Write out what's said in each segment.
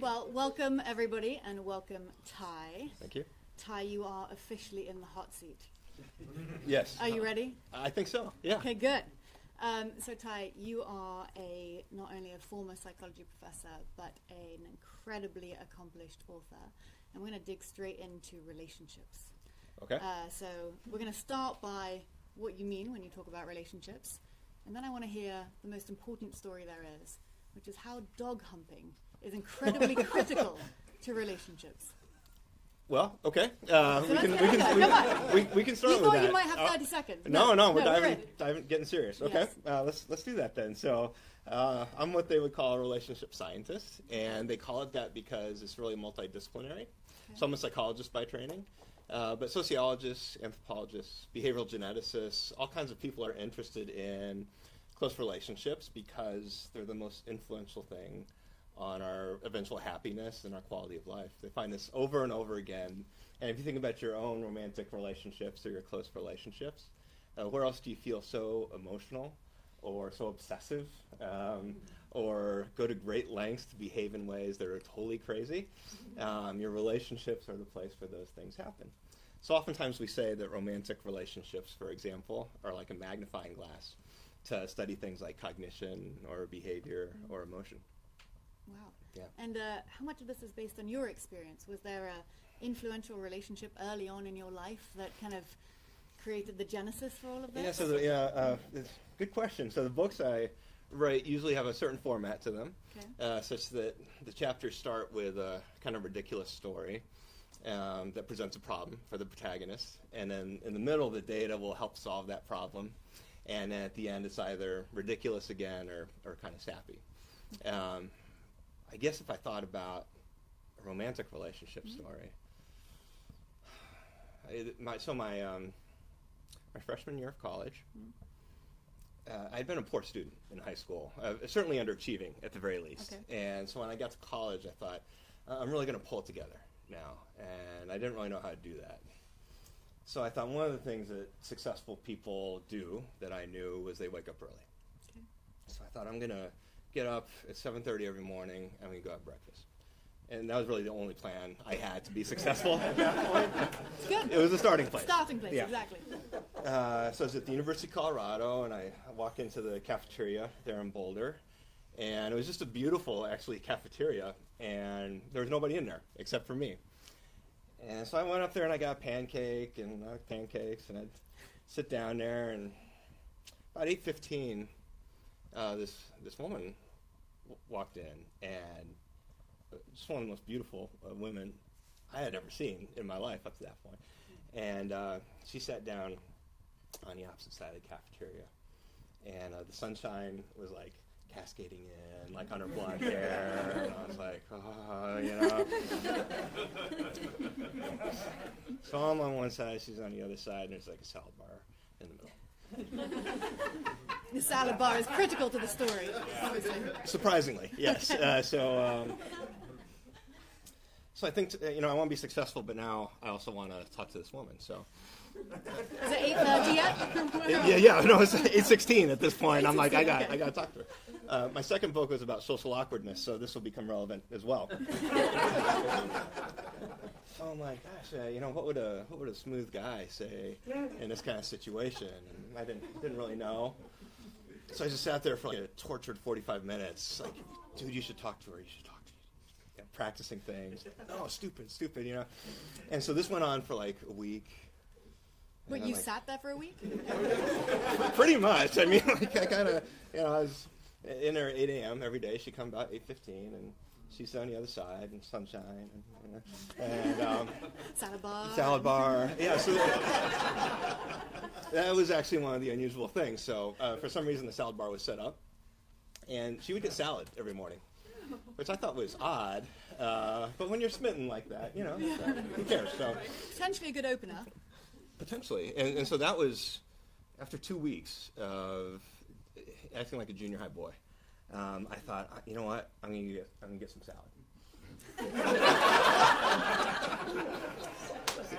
Well, welcome everybody, and welcome Ty. Thank you. Ty, you are officially in the hot seat. Yes. Are you ready? I think so, yeah. Okay, good. So Ty, you are not only a former psychology professor, but an incredibly accomplished author. And we're going to dig straight into relationships. Okay. So we're going to start by what you mean when you talk about relationships. And then I want to hear the most important story there is, which is how dog humping is incredibly critical to relationships. Well, okay. We can start You with thought that. you might have 30 seconds. No, we're good. getting serious. Okay, Yes. let's do that then. So I'm what they would call a relationship scientist, and they call it that because it's really multidisciplinary. Okay. So I'm a psychologist by training, but sociologists, anthropologists, behavioral geneticists, all kinds of people are interested in close relationships because they're the most influential thing on our eventual happiness and our quality of life. They find this over and over again. And if you think about your own romantic relationships or your close relationships, where else do you feel so emotional or so obsessive or go to great lengths to behave in ways that are totally crazy? Your relationships are the place where those things happen. So oftentimes we say that romantic relationships, for example, are like a magnifying glass to study things like cognition or behavior or emotion. Wow. Yeah. And how much of this is based on your experience? Was there an influential relationship early on in your life that kind of created the genesis for all of this? It's a good question. So the books I write usually have a certain format to them, such that the chapters start with a kind of ridiculous story that presents a problem for the protagonist, and then in the middle the data will help solve that problem, and then at the end it's either ridiculous again or kind of sappy. I guess if I thought about a romantic relationship story, my freshman year of college, I'd been a poor student in high school, certainly underachieving at the very least. Okay. And so when I got to college, I thought, I'm really going to pull it together now. And I didn't really know how to do that. So I thought one of the things that successful people do that I knew was they wake up early. Okay. So I thought, I'm going to get up at 7:30 every morning, and we go have breakfast. And that was really the only plan I had to be successful at that point. It's good. It was a starting place. Starting place, Yeah. exactly. So I was at the University of Colorado, and I walk into the cafeteria there in Boulder, and it was just a beautiful, actually, cafeteria, and there was nobody in there except for me. And so I went up there, and I got a pancake, and I like pancakes, and I'd sit down there, and about 8:15, this woman walked in, and just one of the most beautiful women I had ever seen in my life up to that point. And she sat down on the opposite side of the cafeteria, and the sunshine was like cascading in, like on her blonde hair, and I was like, So I'm on one side, she's on the other side, and there's like a salad bar in the middle. The salad bar is critical to the story, obviously. Surprisingly, yes. So I think I want to be successful, but now I also want to talk to this woman. So Is it 8:30 yet? yeah. No, it's 8:16 at this point. I'm like, I got okay. to talk to her. My second book was about social awkwardness, so this will become relevant as well. So I'm like, gosh, what would a smooth guy say in this kind of situation? And I didn't really know. So I just sat there for like a tortured 45 minutes. Like, dude, you should talk to her. You should talk to her. Practicing things. Oh, stupid. And so this went on for like a week. Wait, you sat there for a week? Pretty much. I mean, like I kind of, I was in there at 8 a.m. every day. She'd come about 8:15, and she's on the other side, and sunshine, and salad bar. Yeah, so that was actually one of the unusual things. So for some reason, the salad bar was set up, and she would get salad every morning, which I thought was odd. But when you're smitten like that, who cares? So Potentially a good opener. Potentially, and so that was after 2 weeks of acting like a junior high boy. I thought, you know what? I'm gonna get some salad.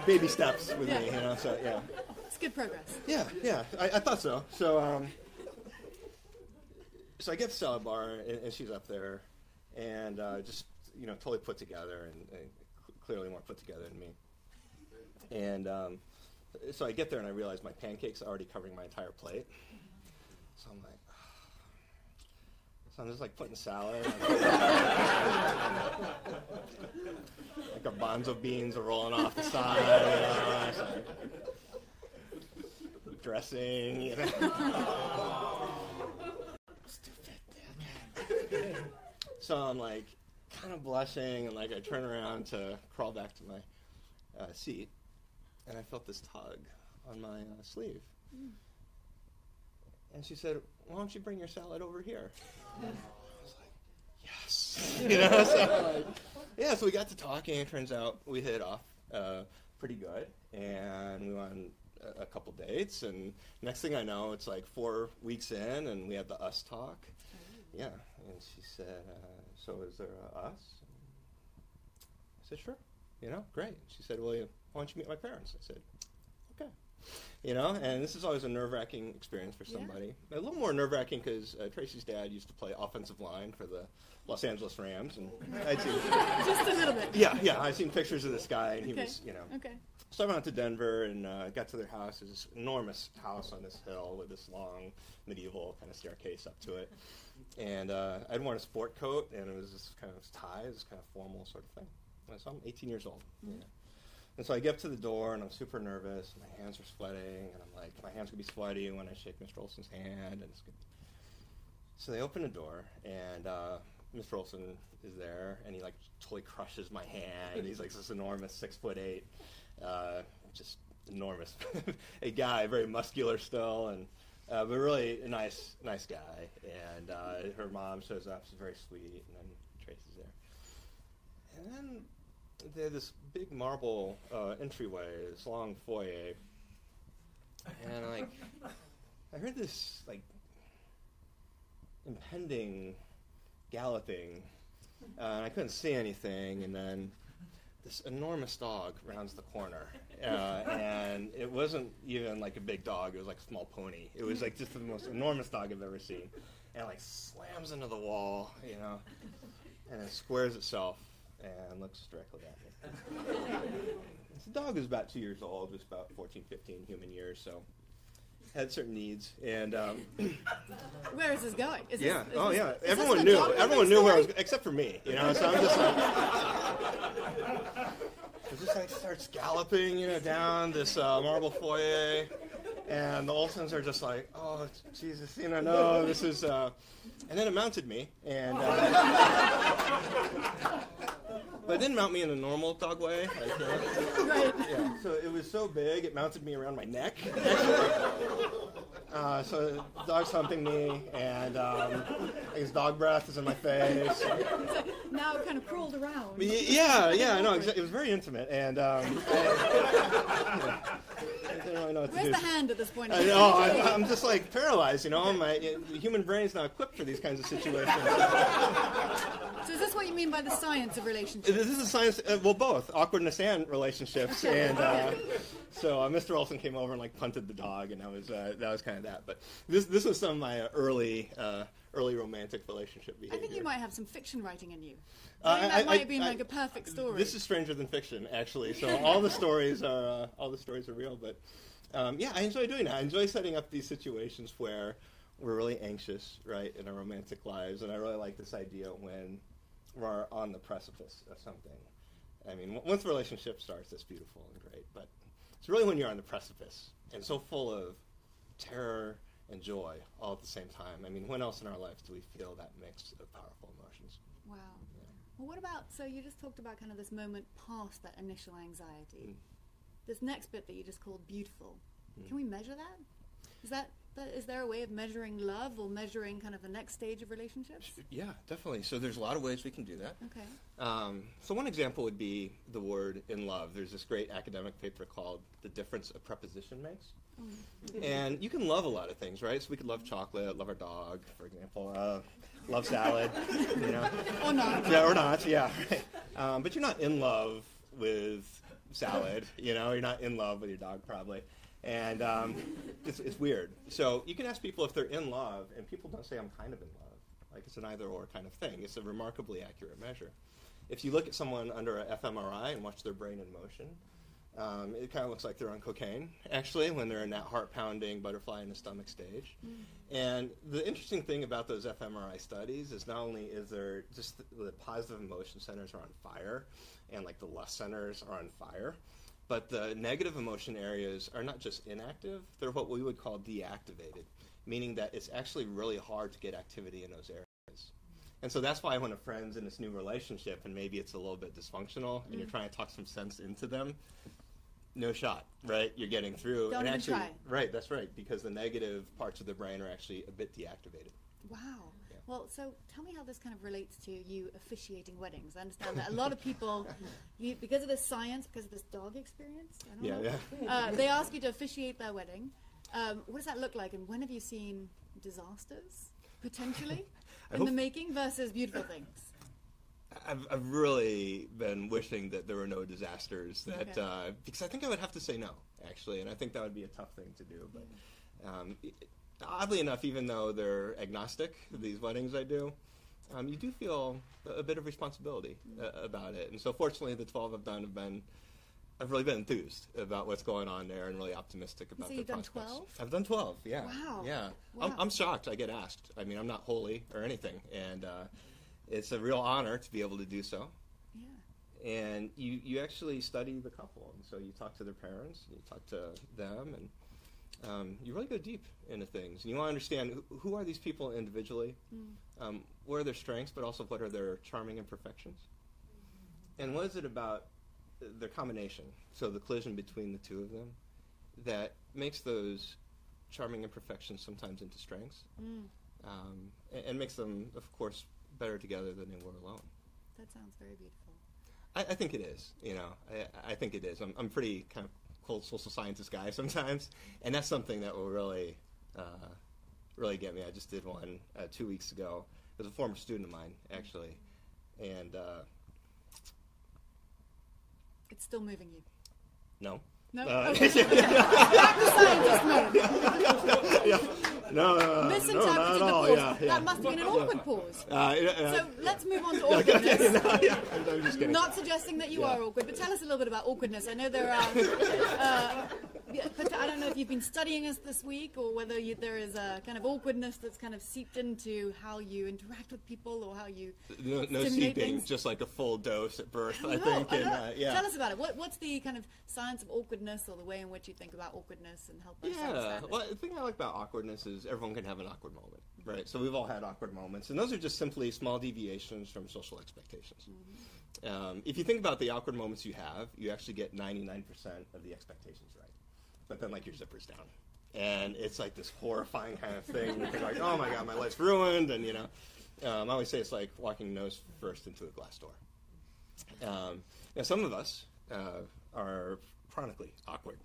Baby steps with me, So yeah, it's good progress. Yeah. I thought so. So I get the salad bar, and she's up there, and just totally put together and clearly more put together than me. And so I get there and I realize my pancakes are already covering my entire plate. So I'm like, so I'm just like putting salad. Like garbanzo beans are rolling off the side. Dressing. Stupid. So I'm like kind of blushing and like I turn around to crawl back to my seat, and I felt this tug on my sleeve. And she said, "Why don't you bring your salad over here?" I was like, "Yes." So we got to talking. It turns out we hit it off pretty good, and we went on a couple dates. And next thing I know, it's like 4 weeks in, and we had the us talk. Yeah, and she said, "So is there a us?" I said, "Sure." Great. She said, "Well, why don't you meet my parents?" I said, "Okay." And this is always a nerve-wracking experience for somebody. Yeah. A little more nerve-wracking because Tracy's dad used to play offensive line for the Los Angeles Rams, and I'd seen just a little bit. Yeah, I'd seen pictures of this guy, and he was, Okay. So I went out to Denver and got to their house. There's this enormous house on this hill with this long medieval kind of staircase up to it. And I'd worn a sport coat, and it was this kind of tie, this kind of formal sort of thing. So I'm 18 years old. Mm-hmm. Yeah. And so I get up to the door, and I'm super nervous. And my hands are sweating, and I'm like, my hands going to be sweaty when I shake Mr. Olson's hand. And it's good. So they open the door, and Mr. Olson is there, and he like totally crushes my hand. And he's like this enormous 6'8", just enormous, a guy, very muscular still, and but really a nice guy. And her mom shows up. She's very sweet, and then Tracy's there. And then they had this big marble entryway, this long foyer, and I heard this like impending galloping, and I couldn't see anything, and then this enormous dog rounds the corner, and it wasn't even like a big dog, it was like a small pony. It was like just the most enormous dog I've ever seen, and like slams into the wall, and it squares itself and looks directly at me. The dog was about 2 years old, was about 14, 15 human years, so had certain needs. And where is this going? Yeah. Everyone knew. Everyone knew where I was, except for me. So I'm just like, it just like starts galloping, down this marble foyer, and the Olsons are just like, oh Jesus, no, this is. And then it mounted me, and. But it didn't mount me in a normal dog way. Right. Yeah. So it was so big, it mounted me around my neck. So the dog's humping me, and his dog breath is in my face. So now it kind of crawled around. Yeah. No, it was very intimate, and I didn't really know what to do. Where's the hand at this point? I know. I'm just like paralyzed. My human brain's not equipped for these kinds of situations. So is this what you mean by the science of relationships? This is science, well, both awkwardness and relationships. And so Mr. Olson came over and like punted the dog, and that was kind of that. But this was some of my early romantic relationship behavior. I think you might have some fiction writing in you. That might have been like a perfect story. This is stranger than fiction, actually. So all the stories are real. But I enjoy doing that. I enjoy setting up these situations where we're really anxious, right, in our romantic lives, and I really like this idea when we're on the precipice of something. I mean, once the relationship starts, it's beautiful and great, but it's really when you're on the precipice and so full of terror and joy all at the same time. I mean, when else in our lives do we feel that mix of powerful emotions? Wow. Yeah. Well, what about, so you just talked about kind of this moment past that initial anxiety. This next bit that you just called beautiful. Can we measure that? Is there a way of measuring love or measuring kind of the next stage of relationships? Yeah, definitely. So there's a lot of ways we can do that. Okay. So one example would be the word in love. There's this great academic paper called The Difference a Preposition Makes. And you can love a lot of things, right? So we could love chocolate, love our dog, for example, love salad, Or not. Yeah, or not, yeah. Right. But you're not in love with salad, you're not in love with your dog probably. And it's weird. So you can ask people if they're in love, and people don't say I'm kind of in love. Like it's an either-or kind of thing. It's a remarkably accurate measure. if you look at someone under a fMRI and watch their brain in motion, it kind of looks like they're on cocaine, actually, when they're in that heart-pounding butterfly in the stomach stage. And the interesting thing about those fMRI studies is not only is there just the positive emotion centers are on fire, and like the lust centers are on fire, but the negative emotion areas are not just inactive, they're what we would call deactivated, meaning that it's actually really hard to get activity in those areas. And so that's why when a friend's in this new relationship and maybe it's a little bit dysfunctional and you're trying to talk some sense into them, no shot, right? You're getting through. Don't and even actually, try. Right, that's right, because the negative parts of the brain are actually a bit deactivated. Wow. Yeah. Well, so tell me how this kind of relates to you officiating weddings. I understand that a lot of people, because of this science, because of this dog experience, I don't know, they ask you to officiate their wedding. What does that look like, and when have you seen disasters, potentially, in the making versus beautiful things? I've really been wishing that there were no disasters, that because I think I would have to say no, actually, and I think that would be a tough thing to do. But oddly enough, even though they're agnostic, these weddings I do, you do feel a bit of responsibility about it. And so fortunately, the 12 I've done I've really been enthused about what's going on there and really optimistic about the prospects. So you've done 12? I've done 12, yeah. Wow. Yeah. Wow. I'm shocked I get asked. I mean, I'm not holy or anything, and it's a real honor to be able to do so. Yeah. And you actually study the couple, and so you talk to their parents, and you talk to them, and you really go deep into things. And you want to understand who are these people individually, what are their strengths, but also what are their charming imperfections, and what is it about their combination, so the collision between the two of them, that makes those charming imperfections sometimes into strengths, and makes them, of course, better together than they were alone. That sounds very beautiful. I think it is. I think it is. I'm pretty kind of cold social scientist guy sometimes, and that's something that will really, really get me. I just did one 2 weeks ago. It was a former student of mine, actually, and it's still moving you. no. No? Back to scientist mode. No, Misinterpreted not at the all. pause. That must have been an awkward pause. So let's move on to awkwardness. I'm just kidding. Not suggesting that you are awkward, but tell us a little bit about awkwardness. I know there are, but I don't know if you've been studying us this week or whether there is a kind of awkwardness that's kind of seeped into how you interact with people or how you No seeping, things. Just like a full dose at birth, I think. And, Tell us about it. What's the kind of science of awkwardness or the way in which you think about awkwardness and help us understand it? Well, the thing I like about awkwardness is everyone can have an awkward moment, right? So we've all had awkward moments, and those are just simply small deviations from social expectations. If you think about the awkward moments you have, you actually get 99% of the expectations right. But then, like, your zipper's down. And it's like this horrifying kind of thing. You're like, oh my God, my life's ruined. And, I always say it's like walking nose first into a glass door. Now, some of us are chronically awkward.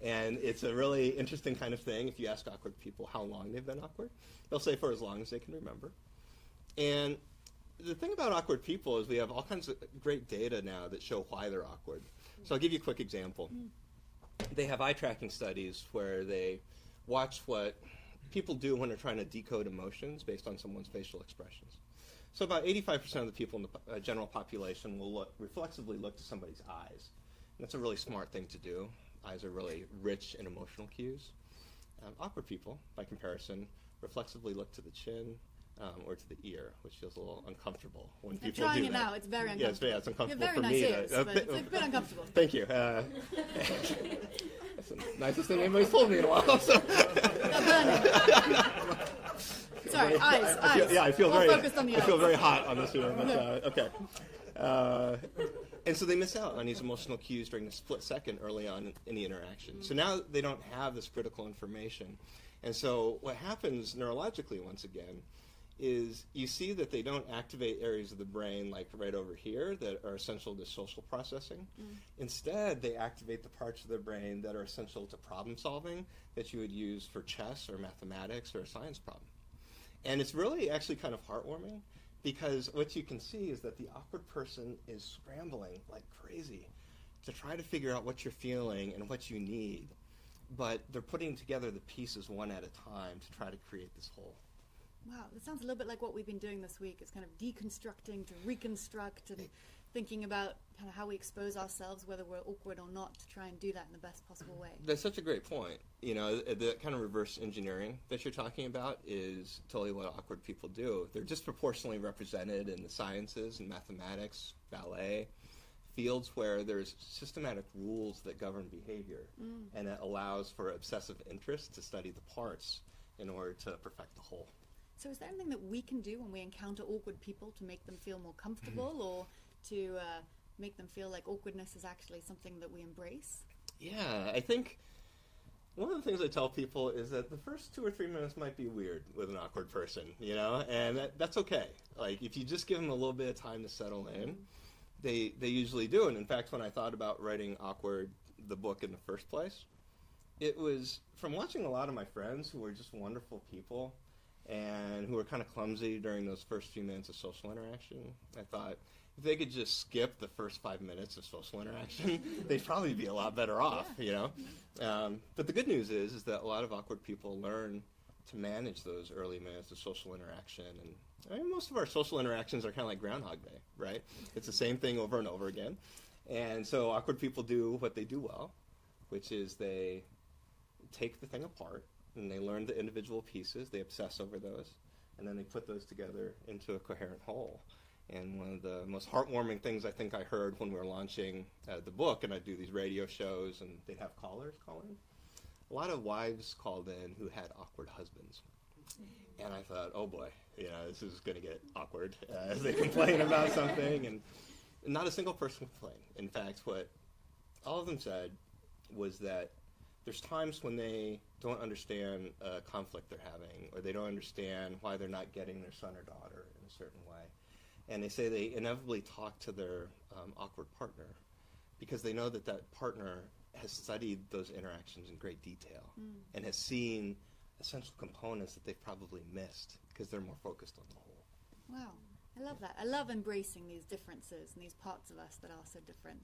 And it's a really interesting kind of thing. If you ask awkward people how long they've been awkward, they'll say for as long as they can remember. And the thing about awkward people is we have all kinds of great data now that show why they're awkward. So I'll give you a quick example. They have eye tracking studies where they watch what people do when they're trying to decode emotions based on someone's facial expressions. So about 85% of the people in the general population will reflexively look to somebody's eyes. And that's a really smart thing to do. Eyes are really rich in emotional cues. Awkward people, by comparison, reflexively look to the chin or to the ear, which feels a little uncomfortable when people do that. I'm trying it now. It's very uncomfortable. Yeah, it's uncomfortable you have very for me. nice ears, but it's a bit uncomfortable. Thank you. That's the nicest thing anybody's told me in a while. So. Sorry, eyes. I feel More very. focused on the I feel eyes. very hot on this one. But, okay. And so they miss out on these emotional cues during the split second early on in the interaction. So now they don't have this critical information. And so what happens neurologically, once again, is you see that they don't activate areas of the brain like right over here that are essential to social processing. Instead, they activate the parts of the brain that are essential to problem solving that you would use for chess or mathematics or a science problem. And it's really actually kind of heartwarming because what you can see is that the awkward person is scrambling like crazy to try to figure out what you're feeling and what you need. But they're putting together the pieces one at a time to try to create this whole. Wow, that sounds a little bit like what we've been doing this week. It's kind of deconstructing to reconstruct and thinking about kind of how we expose ourselves, whether we're awkward or not, to try and do that in the best possible way. That's such a great point. You know, the kind of reverse engineering that you're talking about is totally what awkward people do. They're disproportionately represented in the sciences and mathematics, ballet, fields where there's systematic rules that govern behavior, and it allows for obsessive interest to study the parts in order to perfect the whole. So is there anything that we can do when we encounter awkward people to make them feel more comfortable or to make them feel like awkwardness is actually something that we embrace? Yeah, I think one of the things I tell people is that the first 2 or 3 minutes might be weird with an awkward person, you know, and that's okay. Like, if you just give them a little bit of time to settle in, they usually do. And in fact, when I thought about writing Awkward, the book in the first place, it was from watching a lot of my friends who were just wonderful people and who were kind of clumsy during those first few minutes of social interaction. I thought, if they could just skip the first 5 minutes of social interaction, they'd probably be a lot better off, you know? But the good news is that a lot of awkward people learn to manage those early minutes of social interaction. And I mean, most of our social interactions are kind of like Groundhog Day, right? It's the same thing over and over again. And so awkward people do what they do well, which is they take the thing apart, and they learn the individual pieces, they obsess over those, and then they put those together into a coherent whole. And one of the most heartwarming things I think I heard when we were launching the book, and I'd do these radio shows, and they'd have callers call in. A lot of wives called in who had awkward husbands. And I thought, oh boy, you know, this is going to get awkward as they complain about something. And not a single person complained. In fact, what all of them said was that there's times when they don't understand a conflict they're having, or they don't understand why they're not getting their son or daughter in a certain way. And they say they inevitably talk to their awkward partner because they know that that partner has studied those interactions in great detail and has seen essential components that they've probably missed because they're more focused on the whole. Wow. I love that. I love embracing these differences and these parts of us that are so different.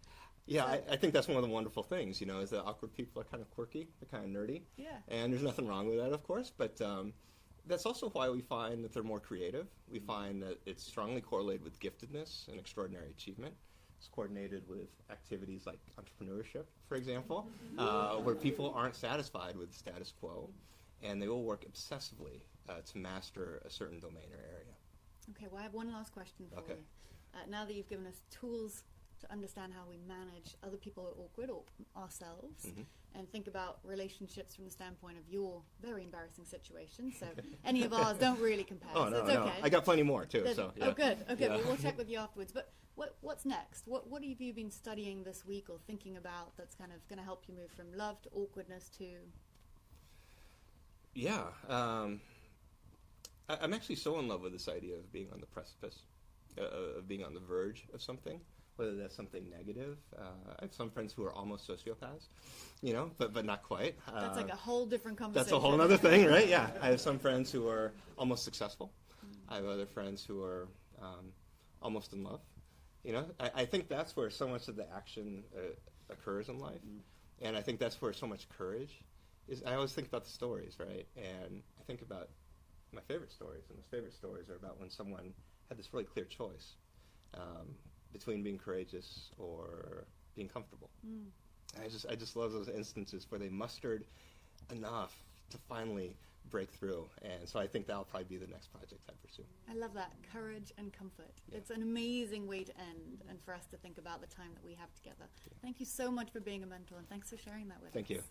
Yeah, So, I think that's one of the wonderful things, you know, is that awkward people are kind of quirky, they're kind of nerdy. Yeah. And there's nothing wrong with that, of course, but that's also why we find that they're more creative. We find that it's strongly correlated with giftedness and extraordinary achievement. It's coordinated with activities like entrepreneurship, for example, where people aren't satisfied with the status quo, and they will work obsessively to master a certain domain or area. Okay, well, I have one last question for Okay. you. Now that you've given us tools to understand how we manage other people who are awkward or ourselves, and think about relationships from the standpoint of your very embarrassing situation, so any of ours don't really compare, Oh, so no, it's no. okay. I got plenty more, too. There's- So, yeah. Oh, good. Okay, Yeah. well, we'll check with you afterwards. But what's next? What have you been studying this week or thinking about that's kind of going to help you move from love to awkwardness to... Yeah. I'm actually so in love with this idea of being on the precipice, of being on the verge of something, whether that's something negative. I have some friends who are almost sociopaths, you know, but not quite. That's like a whole different conversation. That's a whole other thing, right? Yeah. I have some friends who are almost successful. I have other friends who are almost in love. You know, I think that's where so much of the action occurs in life. And I think that's where so much courage is. I always think about the stories, right? And I think about my favorite stories, and those favorite stories are about when someone had this really clear choice between being courageous or being comfortable. I just love those instances where they mustered enough to finally break through, and so I think that'll probably be the next project I pursue. I love that. Courage and comfort. Yeah. It's an amazing way to end and for us to think about the time that we have together. Thank you so much for being a mentor, and thanks for sharing that with us. Thank you.